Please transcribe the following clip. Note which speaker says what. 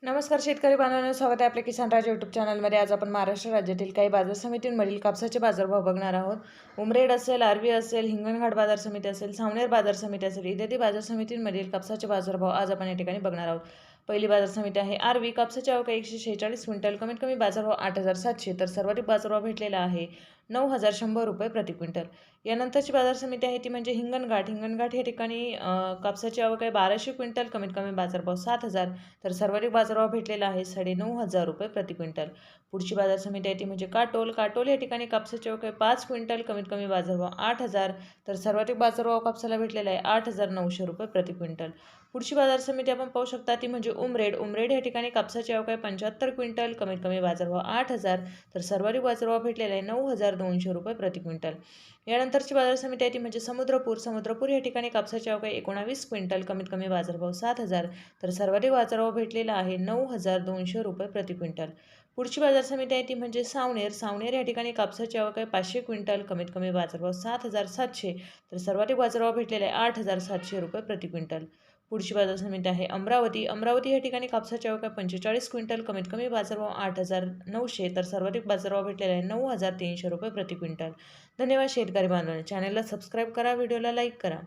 Speaker 1: नमस्कार शेतकरी बांधवांनो, स्वागत आहे आपल्या किसान राज यूट्यूब चॅनलमध्ये। आज आपण महाराष्ट्र राज्यातील काही बाजार समितींमधील कापसाचे बाजारभाव बघणार आहोत। उमरेड असेल, आरवी असेल, हिंगणघाट बाजार समिती असेल, सावनेर बाजार समिती असेल इत्यादी बाजार समितींमधील कापसाचे बाजारभाव आज आपण या ठिकाणी बघणार आहोत। पहिली बाजार समिती आहे आरवी। कापसाची आवक 146 क्विंटल, कमीत कमी बाजारभाव 8,700 तर सर्वाधिक बाजारभाव भेटलेला आहे 9,100 रुपये प्रति क्विंटल। यानंतरची बाजार समिती आहे ती म्हणजे हिंगणघाट। हिंगणघाट या ठिकाणी कापसाची आवक आहे 1200 क्विंटल, कमीत कमी बाजारभाव 7,000 तर सर्वाधिक बाजारभाव भेटलेला आहे 9,500 रुपये प्रति क्विंटल। पुढची बाजार समिती आहे ती म्हणजे काटोल। काटोल या ठिकाणी कापसाची आवक आहे 5 क्विंटल, कमीत कमी बाजारभाव 8,000 तर सर्वाधिक बाजारभाव कापसाला भेटलेला आहे 8,900 रुपये प्रति क्विंटल। पुढची बाजार समिती आपण पाहू शकता ती म्हणजे उमरेड। उमरेड या ठिकाणी कापसाची आवक आहे 75 क्विंटल, कमीत कमी बाजारभाव 8,000 तर सर्वाधिक बाजारभाव भेटलेला आहे 9,200 रुपये प्रति क्विंटल। यानंतरची बाजार समिती आहे ती म्हणजे समुद्रपूर। समुद्रपूर या ठिकाणी कापसाची आवक आहे 19 क्विंटल, कमीत कमी बाजारभाव 7,000 तर सर्वाधिक बाजारभाव भेटलेला आहे 9,200 रुपये प्रति क्विंटल। पुढची बाजार समिती आहे ती म्हणजे सावनेर। सावनेर या ठिकाणी कापसाची आवक आहे 500 क्विंटल, कमीत कमी बाजारभाव 7,700 तर सर्वाधिक बाजारभाव भेटलेला आहे 8,700 रुपये प्रति क्विंटल। पुढची बाजार समिती आहे अमरावती। अमरावती या ठिकाणी कापसाची आवक आहे 45 क्विंटल, कमीत कमी बाजारभाव 8,900 तर सर्वाधिक बाजारभाव भेटलेला आहे 9,300 रुपये प्रति क्विंटल। धन्यवाद शेतकरी बांधवांनो, चॅनलला सबस्क्राईब करा, व्हिडिओला लाईक करा।